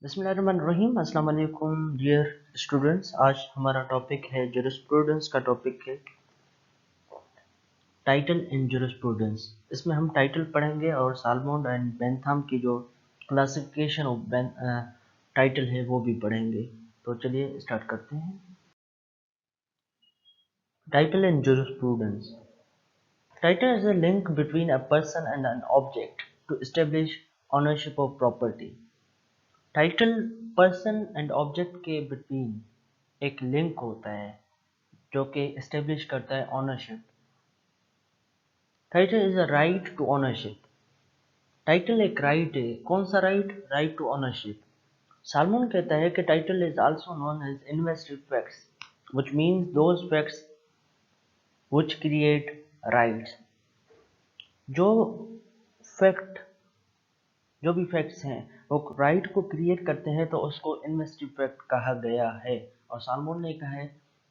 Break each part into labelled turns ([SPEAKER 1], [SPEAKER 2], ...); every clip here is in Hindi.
[SPEAKER 1] बिस्मिल्लाहिर्रहमानिर्रहीम। अस्सलाम वालेकुम डियर स्टूडेंट्स। आज हमारा टॉपिक है जूरिस्प्रूडेंस का टॉपिक है टाइटल इन जूरिस्प्रूडेंस। इसमें हम टाइटल पढ़ेंगे और साल्मोन एंड बेंथम की जो क्लासिफिकेशन ऑफ टाइटल है वो भी पढ़ेंगे। तो चलिए स्टार्ट करते हैं। Title in jurisprudence. Title is a link between a person and an object to establish ownership of property. Title person and object के बिटवीन एक लिंक होता है जो कि एस्टेब्लिश करता है ownership. Title is a right to ownership. Title एक राइट है। कौन सा right? Right to ownership. Salmond कहता है कि title is also known as investive facts which means those facts which create rights. जो फैक्ट जो भी फैक्ट्स हैं वो राइट को क्रिएट करते हैं तो उसको इन्वेस्टिव फैक्ट कहा गया है। और साल्मोन ने कहा है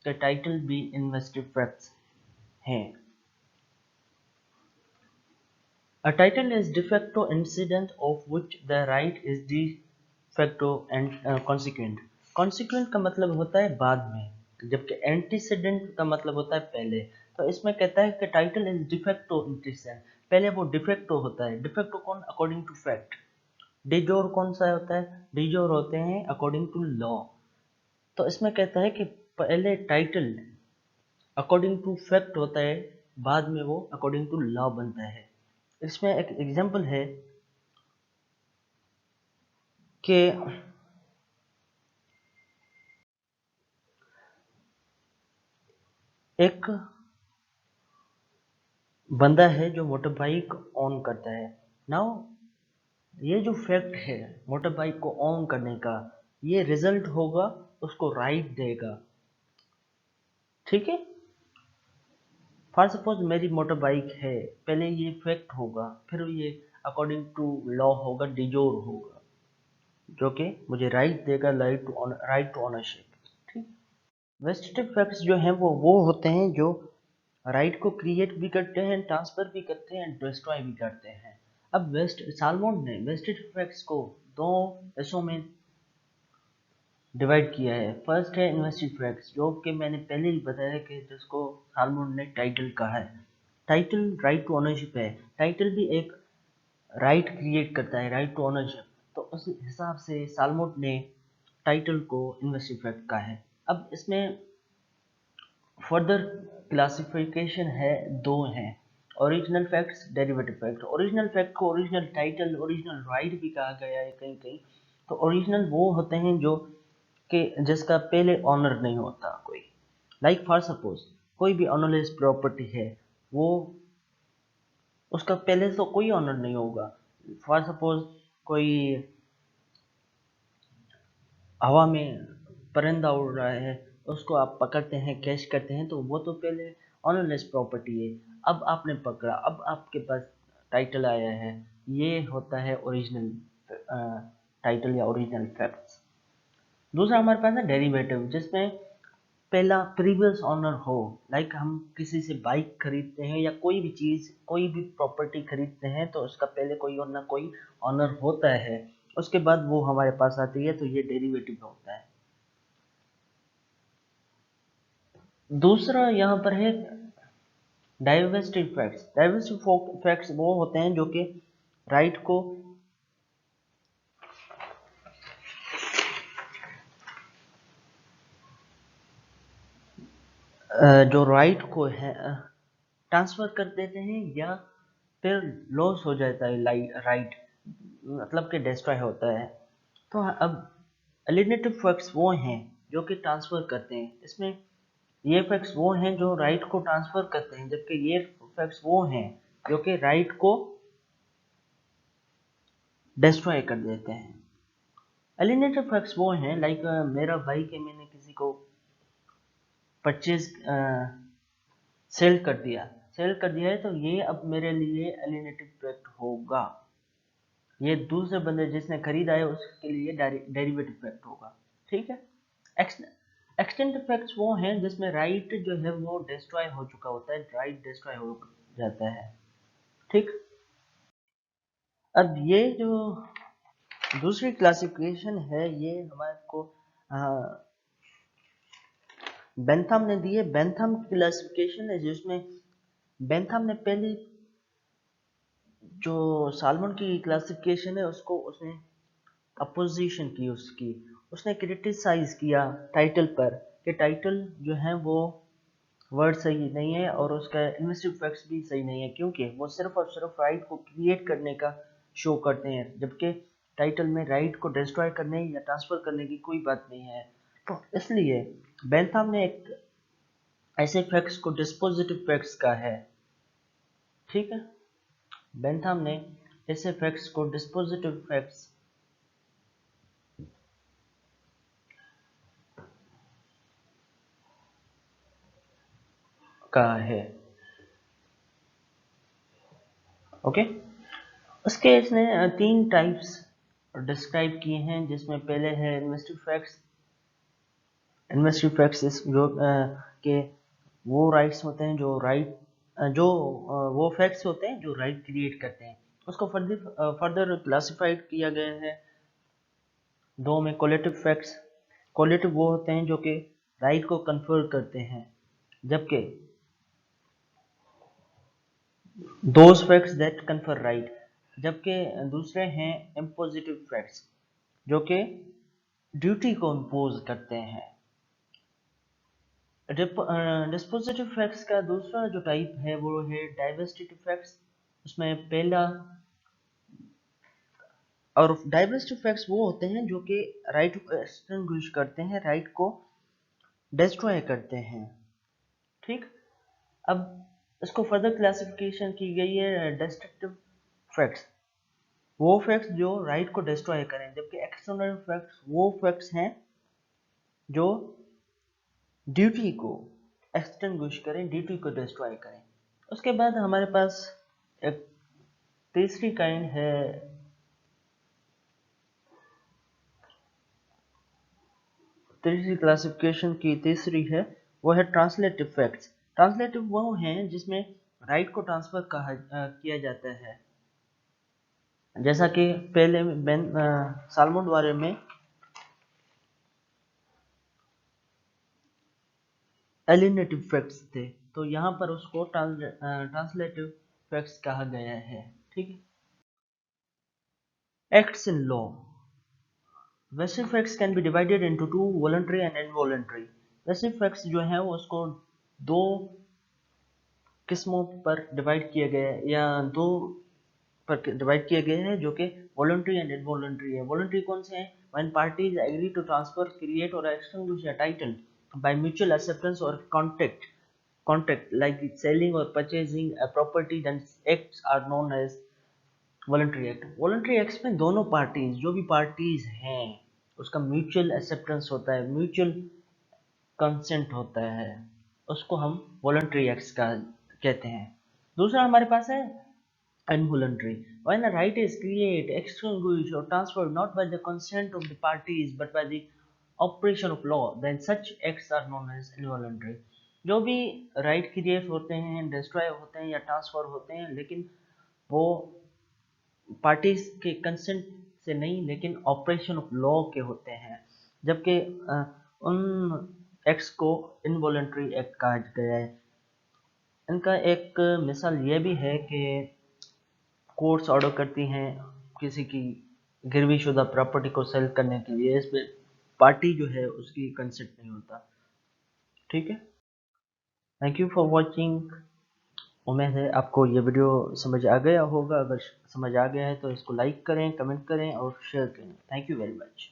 [SPEAKER 1] कि टाइटल भी इन्वेस्टिव फैक्ट्स हैं। A title is de facto incident of which the right is de facto and consequent. Consequent का मतलब होता है बाद में, जबकि antecedent का मतलब होता है पहले। तो इसमें कहता है कि title is de facto incident. पहले वो de facto होता है। de facto कौन? According to fact. डिजोर कौन सा होता है? डिजोर होते हैं अकॉर्डिंग टू लॉ। तो इसमें कहता है कि पहले टाइटल अकॉर्डिंग टू फैक्ट होता है, बाद में वो अकॉर्डिंग टू लॉ बनता है। इसमें एक एग्जांपल है कि एक बंदा है जो मोटर बाइक ऑन करता है। नाउ ये जो फैक्ट है मोटर बाइक को ऑन करने का, ये रिजल्ट होगा, उसको राइट देगा। ठीक है। फॉर सपोज मेरी मोटर बाइक है, पहले ये फैक्ट होगा, फिर ये अकॉर्डिंग टू लॉ होगा, डिजोर होगा, जो कि मुझे राइट देगा, राइट टू ऑनरशिप। ठीक। वेस्टेड फैक्ट्स जो हैं वो होते हैं जो राइट को क्रिएट भी करते हैं, ट्रांसफर भी करते हैं, डिस्ट्रॉय भी करते हैं। अब साल्मोन ने वेस्टेड फैक्ट्स को दो हिस्सों में डिवाइड किया है। फर्स्ट है इन्वेस्टेड फैक्ट्स, जो कि मैंने पहले ही बताया कि जिसको साल्मोन ने टाइटल कहा है। टाइटल राइट टू ओनरशिप है। टाइटल भी एक राइट क्रिएट करता है, राइट टू ओनरशिप। तो उस हिसाब से साल्मोन ने टाइटल को इन्वेस्टेड फैक्ट कहा है। अब इसमें फर्दर क्लासिफिकेशन है, दो हैं, original facts, derivative fact. Original fact को ओरिजिनल टाइटल, ओरिजिनल राइट भी कहा गया है कहीं कहीं। तो ओरिजिनल वो होते हैं जो कि जिसका पहले ऑनर नहीं होता कोई। लाइक फॉर सपोज कोई भी ऑनरलेस प्रॉपर्टी है, वो उसका पहले तो कोई ऑनर नहीं होगा। फॉर सपोज कोई हवा में परिंदा उड़ रहा है, उसको आप पकड़ते हैं, कैच करते हैं, तो वो तो पहले ऑनरलेस प्रॉपर्टी है। अब आपने पकड़ा, अब आपके पास टाइटल आया है, ये होता है ओरिजिनल टाइटल या ओरिजिनल फैक्ट्स। दूसरा हमारे पास है डेरिवेटिव, जिसमें पहला प्रीवियस ऑनर हो। लाइक हम किसी से बाइक खरीदते हैं या कोई भी चीज़, कोई भी प्रॉपर्टी खरीदते हैं, तो उसका पहले कोई और ना कोई ऑनर होता है, उसके बाद वो हमारे पास आती है, तो ये डेरिवेटिव होता है। दूसरा यहाँ पर है डाइवर्सिटी फैक्ट्स। डाइवर्सिटी फैक्ट्स वो होते हैं जो कि राइट को जो राइट को है ट्रांसफर कर देते हैं, या फिर लॉस हो जाता है राइट, मतलब कि डिस्ट्रॉय होता है। तो अब एलिनेटिव फैक्ट्स वो हैं जो कि ट्रांसफर करते हैं। इसमें ये फैक्ट्स वो हैं जो राइट को ट्रांसफर करते हैं, जबकि ये फैक्ट्स वो हैं जो कि राइट को डिस्ट्रॉय कर देते हैं। एलिनेटिव फैक्ट्स वो हैं, लाइक मेरा बाइक है, मैंने किसी को परचेज सेल कर दिया है, तो ये अब मेरे लिए एलिनेटिव फैक्ट होगा। ये दूसरे बंदे जिसने खरीदा है उसके लिए डेरिवेटिव फैक्ट होगा। ठीक है। एक्सटेंट फैक्ट्स वो हैं जिसमें राइट जो है वो डिस्ट्रॉय हो चुका होता है, राइट डिस्ट्रॉय हो जाता है। ठीक। अब ये जो दूसरी क्लासिफिकेशन है ये हमारे को बेंथम ने दी है। बेंथम क्लासिफिकेशन है जिसमें बेंथम ने पहली जो साल्मन की क्लासिफिकेशन है उसको उसने अपोजिशन की, उसने क्रिटिसाइज किया टाइटल पर कि टाइटल जो है वो वर्ड सही नहीं है और उसका इन्वेस्टिव फैक्ट्स भी सही नहीं है, क्योंकि वो सिर्फ और सिर्फ राइट को क्रिएट करने का शो करते हैं, जबकि टाइटल में राइट को डिस्ट्रॉय करने या ट्रांसफर करने की कोई बात नहीं है। तो इसलिए बेंथम ने एक ऐसे फैक्ट्स को डिस्पोजिटिव फैक्ट्स कहा है। ठीक है, बेंथम ने ऐसे फैक्ट्स को डिस्पोजिटिव फैक्ट्स कहा है। ओके, उसके इसने तीन टाइप्स डिस्क्राइब किए हैं, जिसमें पहले है इन्वेस्टिव फैक्ट्स। इन्वेस्टिव फैक्ट्स जो के वो राइट्स होते हैं जो वो फैक्ट्स होते हैं जो राइट क्रिएट करते हैं। उसको फर्दर क्लासिफाइड किया गया है दो में, कोलेटिव फैक्ट्स। कोलेटिव वो होते हैं जो कि राइट को कन्फर करते हैं, जबकि those facts that confer right, जबकि दूसरे हैं इम्पोजिटिव फैक्ट्स जो कि ड्यूटी को इम्पोज करते हैं। डिस्पोजिटिव फैक्ट्स का दूसरा जो टाइप है वो है डाइवर्सिटी फैक्ट्स। उसमें पहला और डाइवर्सिटी फैक्ट्स वो होते हैं जो कि राइट को एक्सटिंग्विश करते हैं, राइट को डिस्ट्रॉय करते हैं। ठीक, अब इसको फर्दर क्लासिफिकेशन की गई है डिस्ट्रक्टिव फैक्ट्स, वो फैक्ट्स जो राइट को डिस्ट्रॉय करें, जबकि एक्सटर्नल फैक्ट्स वो फैक्ट्स हैं जो ड्यूटी को एक्सटिंग्विश करें, ड्यूटी को डिस्ट्रॉय करें। उसके बाद हमारे पास एक तीसरी काइंड है, तीसरी क्लासिफिकेशन की तीसरी है वो है ट्रांसलेटिव फैक्ट्स। ट्रांसलेटिव वो हैं जिसमें राइट को ट्रांसफर किया जाता है, जैसा कि पहले साल्मोन वारे में एलिनेटिव फैक्ट्स थे, तो यहाँ पर उसको ट्रांसलेटिव फैक्ट्स कहा गया है। ठीक है, एक्ट्स इन लॉ। वैसे facts can be divided into two, voluntary and involuntary. वैसे फैक्ट्स जो है वो उसको दो किस्मों पर डिवाइड किया गया है, या दो पर डिवाइड किए गए हैं, जो कि वॉलंटरी एंड इनवॉलंटरी है। वॉलंटरी कौन से हैं? When parties agree to transfer, create और extinguish a title by mutual acceptance और कॉन्ट्रैक्ट लाइक सेलिंग और purchasing a property, then acts are known as voluntary act. Voluntary acts में दोनों पार्टीज, जो भी पार्टीज हैं, उसका म्यूचुअल एक्सेप्टेंस होता है, म्यूचुअल कंसेंट होता है, उसको हम वॉलंटरी एक्ट्स का कहते हैं। दूसरा हमारे पास है involuntary. When a right is created, extinguished, or transferred not by the consent of the parties but by the operation of law, then such acts are known as involuntary. जो भी राइट क्रिएट होते हैं, डिस्ट्रॉय होते हैं या ट्रांसफर होते हैं, लेकिन वो पार्टीज के कंसेंट से नहीं, लेकिन ऑपरेशन ऑफ लॉ के होते हैं, जबकि उन एक्ट्स को इनवॉलंटरी एक्ट कहा गया है। इनका एक मिसाल ये भी है कि कोर्ट्स ऑर्डर करती हैं किसी की गिरवी शुदा प्रॉपर्टी को सेल करने के लिए, इस पे पार्टी जो है उसकी कंसेंट नहीं होता। ठीक है, थैंक यू फॉर वॉचिंग। उम्मीद है आपको ये वीडियो समझ आ गया होगा। अगर समझ आ गया है तो इसको लाइक करें, कमेंट करें और शेयर करें। Thank you very much.